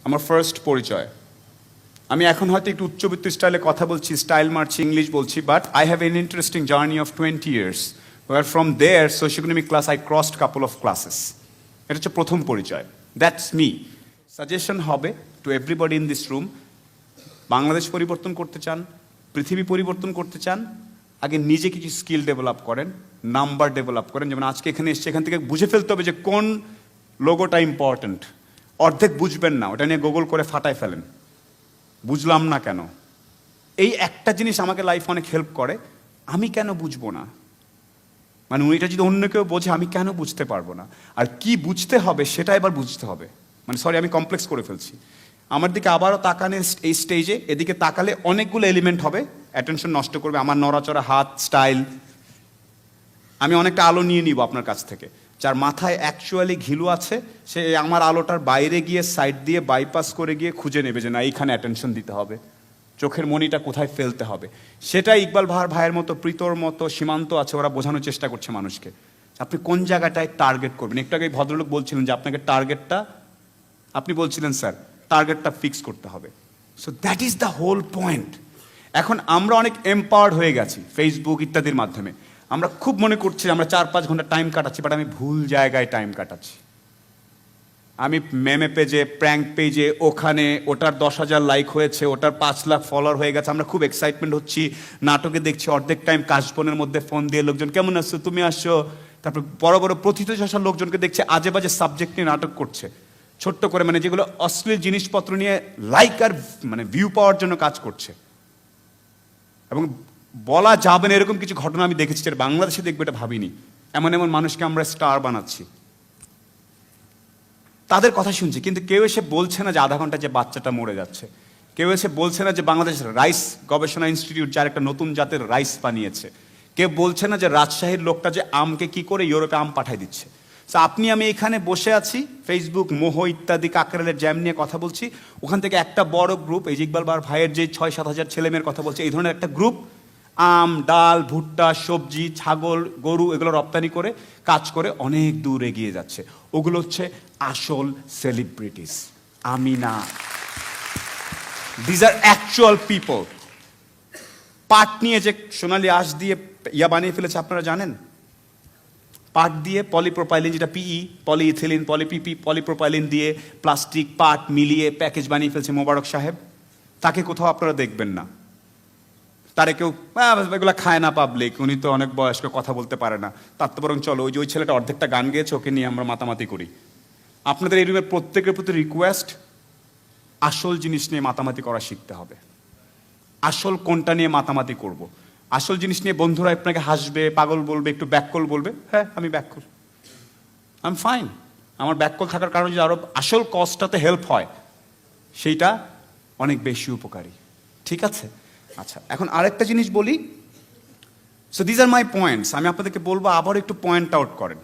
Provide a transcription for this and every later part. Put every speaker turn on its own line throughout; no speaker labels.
আমার ফার্স্ট পরিচয়। আমি এখন হয়তো একটু উচ্চবিত্ত স্টাইলে কথা বলছি, স্টাইল মারছি, ইংলিশ বলছি, but I have an interesting journey of 20 years, where from there socioeconomic class I crossed couple of classes. এটা হচ্ছে প্রথম পরিচয়। That's me. সাজেশন হবে to everybody in this room, Bangladesh পরিবর্তন করতে চান, পৃথিবী পরিবর্তন করতে চান, আগে নিজে কিছু স্কিল ডেভেলপ করেন, নাম্বার ডেভেলপ করেন। যেমন আজকে এখানে এসছে, এখান থেকে বুঝে ফেলতে হবে যে কোন লোগোটা ইম্পর্ট্যান্ট। অর্ধেক বুঝবেন না, ওটা নিয়ে গুগল করে ফাটায় ফেলেন, বুঝলাম না কেন। এই একটা জিনিস আমাকে লাইফ অনেক হেল্প করে, আমি কেন বুঝবো না, মানে এটা যদি অন্য কেউ বোঝে আমি কেন বুঝতে পারবো না, আর কি বুঝতে হবে সেটা এবার বুঝতে হবে। মানে সরি, আমি কমপ্লেক্স করে ফেলছি। আমার দিকে আবারও তাকানে এই স্টেজে, এদিকে তাকালে অনেকগুলো এলিমেন্ট হবে, অ্যাটেনশন নষ্ট করবে, আমার নড়াচড়া, হাত, স্টাইল। আমি অনেকটা আলো নিয়ে নিব আপনার কাছ থেকে। যার মাথায় অ্যাকচুয়ালি ঘিলু আছে সে আমার আলোটার বাইরে গিয়ে সাইড দিয়ে বাইপাস করে গিয়ে খুঁজে নেবে যে না এইখানে অ্যাটেনশন দিতে হবে, চোখের মনিটা কোথায় ফেলতে হবে। সেটা ইকবাল ভাইয়ের মতো, প্রীতর মতো, সীমান্ত আছে, ওরা বোঝানোর চেষ্টা করছে মানুষকে আপনি কোন জায়গাটায় টার্গেট করবেন। একটু আগে ভদ্রলোক বলছিলেন যে আপনাকে টার্গেটটা, আপনি বলছিলেন স্যার টার্গেটটা ফিক্স করতে হবে। So that is the whole point. এখন আমরা অনেক এম্পাওয়ার্ড হয়ে গেছি ফেসবুক ইত্যাদির মাধ্যমে, আমরা খুব মনে করছি আমরা 4-5 ঘন্টা টাইম কাটাচ্ছি, বাট আমি ভুল জায়গায় টাইম কাটাচ্ছি। আমি মেমে পেজে, প্র্যাঙ্ক পেজে, ওখানে ওটার 10,000 লাইক হয়েছে, ওটার 5 লাখ ফলোয়ার হয়ে গেছে, আমরা খুব এক্সাইটমেন্ট হচ্ছি, নাটকে দেখছি, অর্ধেক টাইম কাশবনের মধ্যে ফোন দিয়ে লোকজন কেমন আসছো, তুমি আসছো। তারপর বড় বড় প্রথিতযশা লোকজনকে দেখছি আজে বাজে সাবজেক্ট নিয়ে নাটক করছে, ছোট্ট করে, মানে যেগুলো অশ্লীল জিনিসপত্র নিয়ে লাইক আর মানে ভিউ পাওয়ার জন্য কাজ করছে। এবং বলা যাবে না এরকম কিছু ঘটনা আমি দেখেছি, যেটা বাংলাদেশে দেখবে এটা ভাবিনি। এমন এমন মানুষকে আমরা স্টার বানাচ্ছি, তাদের কথা শুনছি, কিন্তু কেউ এসে বলছে না যে আধা ঘন্টা যে বাচ্চাটা মরে যাচ্ছে, কেউ এসে বলছে না যে বাংলাদেশ রাইস গবেষণা ইনস্টিটিউট যার একটা নতুন জাতের রাইস বানিয়েছে, কেউ বলছে না যে রাজশাহীর লোকটা যে আমকে কি করে ইউরোপে আম পাঠাই দিচ্ছে। তো আপনি আমি এখানে বসে আছি, ফেসবুক, মোহ ইত্যাদি কাকরালের জ্যাম নিয়ে কথা বলছি, ওখান থেকে একটা বড় গ্রুপ, এই যে ইকবাল ভাইয়ের যে 6-7 হাজার ছেলেমেয়ের কথা বলছে, এই ধরনের একটা গ্রুপ আম, ডাল, ভুট্টা, সবজি, ছাগল, গরু এগুলো রপ্তানি করে কাজ করে অনেক দূর এগিয়ে যাচ্ছে। ওগুলো হচ্ছে আসল সেলিব্রিটিস, আমি না। These are actual people. পাট নিয়ে যে সোনালী আঁশ দিয়ে ইয়া বানিয়ে ফেলেছে আপনারা জানেন, পাট দিয়ে পলিপ্রোপাইলিন, যেটা পিই, পলিইথিলিন, পলিপিপি, পলিপ্রোপাইলিন দিয়ে প্লাস্টিক পাট মিলিয়ে প্যাকেজ বানিয়ে ফেলছে মোবারক সাহেব। তাকে কোথাও আপনারা দেখবেন না, তারে কেউ এগুলো খায় না পাবলিক, উনি তো অনেক বয়স্ক, কথা বলতে পারে না। তার তো বরং চলো ওই ছেলেটা অর্ধেকটা গান গেয়েছে, ওকে নিয়ে আমরা মাতামাতি করি। আপনাদের এই রুমের প্রত্যেকের প্রতি রিকোয়েস্ট, আসল জিনিস নিয়ে মাতামাতি করা শিখতে হবে। আসল কোনটা নিয়ে মাতামাতি করব। আসল জিনিস নিয়ে বন্ধুরা আপনাকে হাসবে, পাগল বলবে, একটু ব্যাককল বলবে, হ্যাঁ আমি ব্যাককল, আই এম ফাইন। আমার ব্যাককল থাকার কারণে যদি আরো আসল কজটাতে হেল্প হয়, সেইটা অনেক বেশি উপকারী। ঠিক আছে? আচ্ছা, এখন আরেকটা জিনিস বলি। So these are my points. আমি আপনাদেরকে বলবো আবার একটু পয়েন্ট আউট করেন।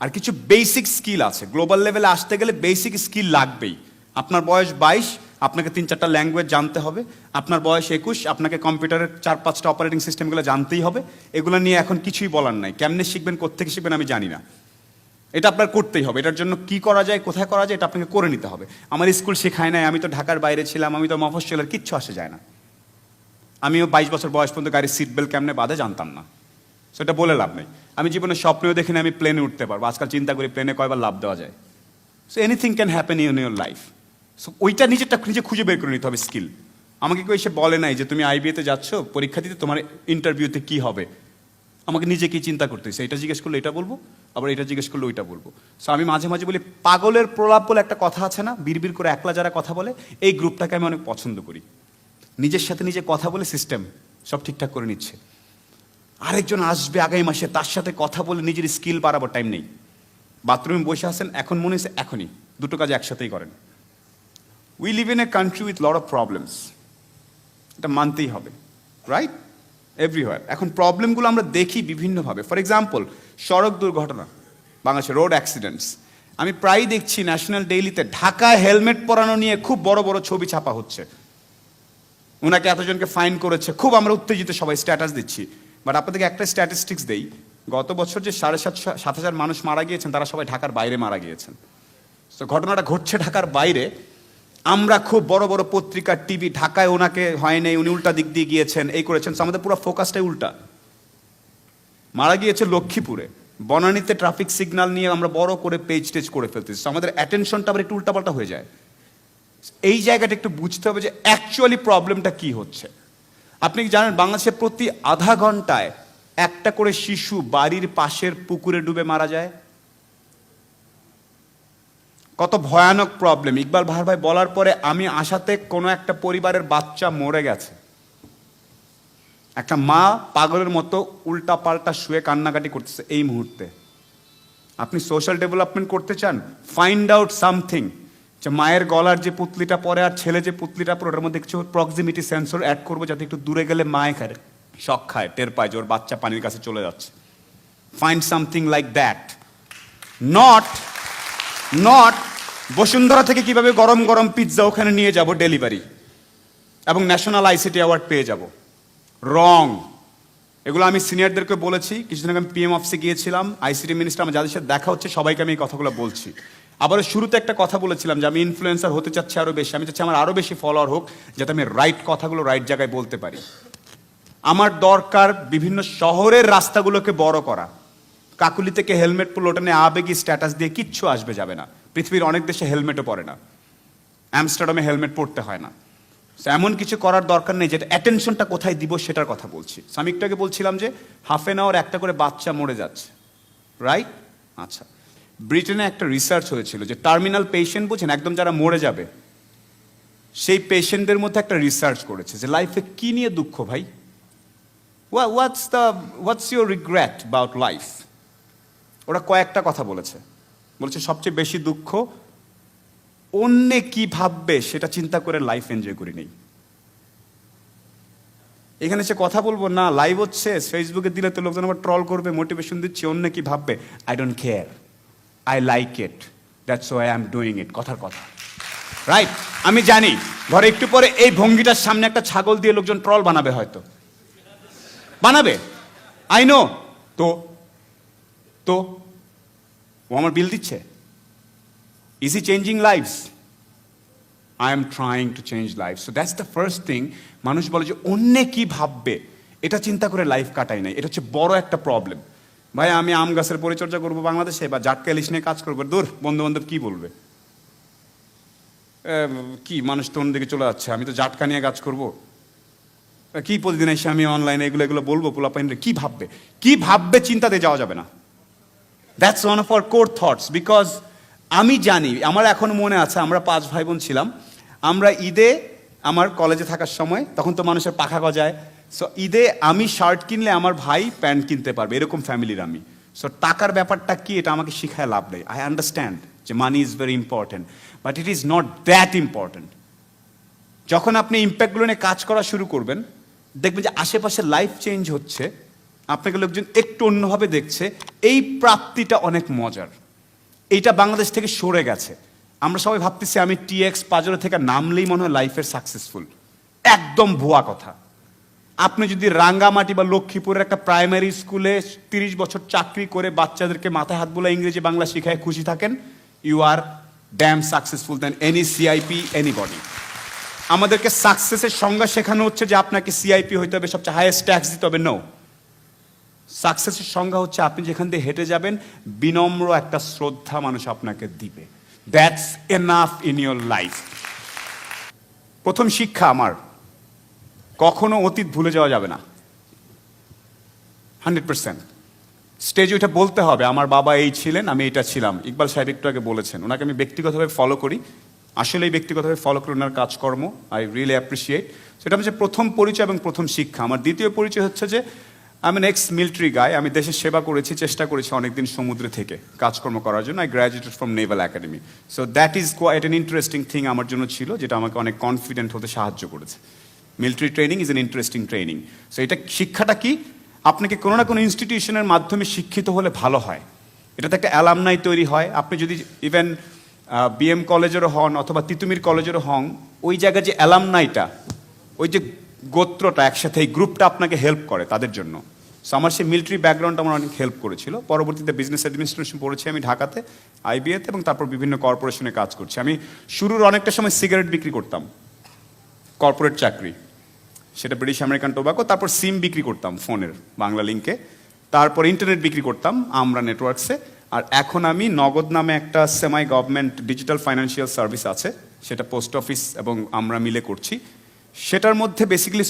আর কিছু বেসিক স্কিল আছে, গ্লোবাল লেভেলে আসতে গেলে বেসিক স্কিল লাগবেই। আপনার বয়স 22, আপনাকে 3-4টা ল্যাঙ্গুয়েজ জানতে হবে। আপনার বয়স 21, আপনাকে কম্পিউটারের 4-5টা অপারেটিং সিস্টেমগুলো জানতেই হবে। এগুলো নিয়ে এখন কিছুই বলার নাই, কেমনে শিখবেন, কোত্থেকে শিখবেন আমি জানি না, এটা আপনার করতেই হবে। এটার জন্য কি করা যায়, কোথায় করা যায়, এটা আপনাকে করে নিতে হবে। আমার স্কুল শেখায় নাই, আমি তো ঢাকার বাইরে ছিলাম, আমি তো মফস্বলের, কিচ্ছু আসে যায় না। আমিও 22 বছর বয়স পর্যন্ত গাড়ির সিট বেল্ট কেমনে বাঁধে জানতাম না, সেটা বলে লাভ নেই। আমি জীবনে স্বপ্নেও দেখিনি আমি প্লেনে উঠতে পারবো, আজকাল চিন্তা করি প্লেনে কয়বার লাভ দেওয়া যায়। So anything can happen in your life. So ওইটা নিজে খুঁজে বের করে নিতে হবে স্কিল। আমাকে কেউ এসে বলে নাই যে তুমি আইবিএতে যাচ্ছ পরীক্ষা দিতে, তোমার ইন্টারভিউতে কি হবে। আমাকে নিজেকেই চিন্তা করতে হয়েছে, এটা জিজ্ঞেস করলে এটা বলবো, আবার এটা জিজ্ঞেস করলে ওইটা বলবো। সো আমি মাঝে মাঝে বলি, পাগলের প্রলাপ বলে একটা কথা আছে না, বিড়বিড় করে একলা যারা কথা বলে, এই গ্রুপটাকে আমি অনেক পছন্দ করি। নিজের সাথে নিজে কথা বলে সিস্টেম সব ঠিকঠাক করে নিচ্ছে। আরেকজন আসবে আগামী মাসে, তার সাথে কথা বলে নিজের স্কিল বাড়াবার টাইম নেই। বাথরুমে বসে আছেন, এখন মনে হচ্ছে এখনই, দুটো কাজ একসাথেই করেন। We live in a country with lot of problems, এটা মানতেই হবে, রাইট? এভরিওয়ার। এখন প্রবলেমগুলো আমরা দেখি বিভিন্নভাবে। ফর এক্সাম্পল, সড়ক দুর্ঘটনা, বাংলাদেশে রোড অ্যাক্সিডেন্টস। আমি প্রায়ই দেখছি ন্যাশনাল ডেইলিতে ঢাকায় হেলমেট পরানো নিয়ে খুব বড় বড় ছবি ছাপা হচ্ছে, ওনাকে এতজনকে ফাইন করেছে, খুব আমরা উত্তেজিত, সবাই স্ট্যাটাস দিচ্ছি। বাট আপনাদেরকে একটা স্ট্যাটিস্টিক্স দেই, গত বছর যে 7,500 মানুষ মারা গিয়েছেন, তারা সবাই ঢাকার বাইরে মারা গিয়েছেন। তো ঘটনাটা ঘটছে ঢাকার বাইরে, আমরা খুব বড় বড় পত্রিকা টিভি, ঢাকায় ওনাকে হয় নাই, উনি উল্টা দিক দিয়ে গিয়েছেন, এই করেছেন, so আমাদের পুরো ফোকাসটাই উল্টা। মারা গিয়েছে লক্ষ্মীপুরে, বনানীতে ট্রাফিক সিগন্যাল নিয়ে আমরা বড় করে পেজ টেজ করে ফেলতেছি, আমাদের অ্যাটেনশনটা আবার একটু উল্টাপাল্টা হয়ে যায়। এই জায়গাটা একটু বুঝতে হবে যে অ্যাকচুয়ালি প্রবলেমটা কি হচ্ছে। আপনি কি জানেন বাংলাদেশে প্রতি আধা ঘন্টায় একটা করে শিশু বাড়ির পাশের পুকুরে ডুবে মারা যায়? কত ভয়ানক প্রবলেম। ইকবাল ভার ভাই বলার পরে আমি আশাতে কোনো একটা পরিবারের বাচ্চা মরে গেছে, একটা মা পাগলের মতো উল্টা পাল্টা শুয়ে কান্নাকাটি করতেছে এই মুহূর্তে। আপনি সোশ্যাল ডেভেলপমেন্ট করতে চান, ফাইন্ড আউট সামথিং, যে মায়ের গলার যে পুতলিটা পরে আর ছেলে যে পুতলিটা পরে ওটার মধ্যে কিছু প্রক্সিমিটি সেন্সর অ্যাড করবো, যাতে একটু দূরে গেলে মায়ে খায়, শখ খায়, টের পায় যে ওর বাচ্চা পানির কাছে চলে যাচ্ছে। Find something like that, not Bashundhara থেকে কিভাবে গরম গরম পিৎজা ওখানে নিয়ে যাব ডেলিভারি এবং ন্যাশনাল আইসিটি অ্যাওয়ার্ড পেয়ে যাব। রং। এগুলো আমি সিনিয়রদেরকে বলেছি। কিছুদিন আগে আমি পিএম অফিসে গিয়েছিলাম, আইসিটি মিনিস্টার, আমার যাদের সাথে দেখা হচ্ছে সবাইকে আমি এই কথাগুলো বলছি। আবার শুরুতে একটা কথা বলেছিলাম যে আমি ইনফ্লুয়েন্সার হতে চাচ্ছি আরো বেশি, আমি চাচ্ছি আমার আরো বেশি ফলোয়ার হোক, যাতে আমি রাইট কথাগুলো রাইট জায়গায় বলতে পারি। আমার দরকার বিভিন্ন শহরের রাস্তাগুলোকে বড় করা। কাকুলি থেকে হেলমেট পরলে ওটা নিয়ে আবেগী স্ট্যাটাস দিয়ে কিচ্ছু আসবে যাবে না। পৃথিবীর অনেক দেশে হেলমেটও পরে না, আমস্টারডামে হেলমেট পরতে হয় না। এমন কিছু করার দরকার নেই, যেটা অ্যাটেনশনটা কোথায় দিব সেটার কথা বলছি। আমি একটু আগে বলছিলাম যে হাফ এন আওয়ার একটা করে বাচ্চা মরে যাচ্ছে, রাইট? আচ্ছা, ব্রিটেনে একটা রিসার্চ হয়েছিল যে টার্মিনাল পেশেন্ট, বুঝেন, একদম যারা মরে যাবে, সেই পেশেন্টদের মধ্যে একটা রিসার্চ করেছে যে লাইফে কি নিয়ে দুঃখ ভাই, what's your regret about life. ওরা কয়েকটা কথা বলেছে সবচেয়ে বেশি দুঃখ অন্যে কি ভাববে সেটা চিন্তা করে লাইফ এনজয় করি নেই। এখানে সে কথা বলবো না, লাইভ হচ্ছে, ফেসবুকে দিলে তো লোকজন আবার ট্রল করবে, মোটিভেশন দিচ্ছি, অন্য কি ভাববে, I don't care, I like it, that's why I am doing it. কথার কথা, রাইট? আমি জানি ঘরে একটু পরে এই ভঙ্গিটার সামনে একটা ছাগল দিয়ে লোকজন ট্রল বানাবে, হয়তো বানাবে, আই নো। তো ও আমার বিল দিচ্ছে। Is he changing lives? I am trying to change lives. So that's the first thing. মানুষ বলে যে অন্যে কি ভাববে, এটা চিন্তা করে লাইফ কাটাই নাই। এটা হচ্ছে বড় একটা প্রবলেম। ভাই আমি আম গাছের পরিচর্যা করবো বাংলাদেশে, বা জাটকা ইলিশ নিয়ে কাজ করবো, দূর, বন্ধু বান্ধব কি বলবে, কি মানুষ তো অন্যদিকে চলে যাচ্ছে, আমি তো জাটকা নিয়ে কাজ করবো, কি প্রতিদিন এসে আমি অনলাইনে এগুলো বলবো, পোলাপাইনরে কি ভাববে চিন্তাতে যাওয়া যাবে না। That's one of our core thoughts, because আমি জানি, আমার এখন মনে আছে, আমরা 5 ভাই বোন ছিলাম, আমরা ঈদে, আমার কলেজে থাকার সময়, তখন তো মানুষের পাখা গজায়, সো ঈদে আমি শার্ট কিনলে আমার ভাই প্যান্ট কিনতে পারবে, এরকম ফ্যামিলির আমি। সো টাকার ব্যাপারটা কি, এটা আমাকে শিখায় লাভ নেই। আই আন্ডারস্ট্যান্ড যে money is very important, but it is not that important. যখন আপনি ইম্প্যাক্টগুলো নিয়ে কাজ করা শুরু করবেন, দেখবেন যে আশেপাশে লাইফ চেঞ্জ হচ্ছে, আপনাকে লোকজন একটু অন্যভাবে দেখছে, এই প্রাপ্তিটা অনেক মজার। এইটা বাংলাদেশ থেকে সরে গেছে। আমরা সবাই ভাবতেছি আমি টিএক্স পাজরো থেকে নামলেই মনে হয় লাইফের সাকসেসফুল। একদম ভুয়া কথা। আপনি যদি রাঙ্গামাটি বা লক্ষ্মীপুরের একটা প্রাইমারি স্কুলে 30 বছর চাকরি করে বাচ্চাদেরকে মাথায় হাত বোলা ইংরেজি বাংলা শিখায় খুশি থাকেন, you are damn successful then any CIP, anybody. আমাদেরকে সাকসেসের সংজ্ঞা শেখানো হচ্ছে যে আপনাকে সিআইপি হইতে হবে, সবচেয়ে হাইয়েস্ট ট্যাক্স দিতে হবে। নো, সাকসেসের সংজ্ঞা হচ্ছে আপনি যেখান দিয়ে হেঁটে যাবেন, বিনম্র একটা শ্রদ্ধা মানুষ আপনাকে দিবে। That's enough in your life. প্রথম শিক্ষা আমার, কখনো অতীত ভুলে যাওয়া যাবে না। 100% স্টেজে ওইটা বলতে হবে, আমার বাবা এই ছিলেন, আমি এটা ছিলাম। ইকবাল সাহেব একটু আগে বলেছেন, ওনাকে আমি ব্যক্তিগতভাবে ফলো করি, আসলেই ব্যক্তিগতভাবে ফলো করি ওনার কাজকর্ম, আই রিয়েলি অ্যাপ্রিসিয়েট। সেটা হচ্ছে প্রথম পরিচয় এবং প্রথম শিক্ষা। আমার দ্বিতীয় পরিচয় হচ্ছে যে আমি এক্স মিলিটারি গাই, আমি দেশের সেবা করেছি, চেষ্টা করেছি অনেকদিন সমুদ্রে থেকে কাজকর্ম করার জন্য। I graduated from naval academy. So that is quite an interesting thing আমার জন্য ছিল, যেটা আমাকে অনেক কনফিডেন্ট হতে সাহায্য করেছে। Military training is an interesting training. So এটা শিক্ষাটা কি, আপনাকে কোনো না কোনো ইনস্টিটিউশনের মাধ্যমে শিক্ষিত হলে ভালো হয়। এটাতে একটা অ্যালামনাই তৈরি হয়। আপনি যদি ইভেন বিএম কলেজেরও হন অথবা তিতুমির কলেজেরও হন, ওই জায়গায় যে অ্যালামনাইটা, ওই যে গোত্রটা একসাথে, এই গ্রুপটা আপনাকে হেল্প করে তাদের জন্য। সো আমার সেই মিলিটারি ব্যাকগ্রাউন্ড আমার অনেক হেল্প করেছিল। পরবর্তীতে বিজনেস অ্যাডমিনিস্ট্রেশন পড়েছি আমি ঢাকাতে, আইবিএতে, এবং তারপর বিভিন্ন কর্পোরেশনে কাজ করছি। আমি শুরুর অনেকটা সময় সিগারেট বিক্রি করতাম, কর্পোরেট চাকরি, সেটা ব্রিটিশ আমেরিকান টোবাকো। তারপর সিম বিক্রি করতাম ফোনের, বাংলা লিঙ্কে। তারপর ইন্টারনেট বিক্রি করতাম আমরা নেটওয়ার্কসে। আর এখন আমি নগদ নামে একটা সেমাই গভর্নমেন্ট ডিজিটাল ফাইন্যান্সিয়াল সার্ভিস আছে, সেটা পোস্ট অফিস এবং আমরা মিলে করছি। সেটার মধ্যে বেসিক্যালি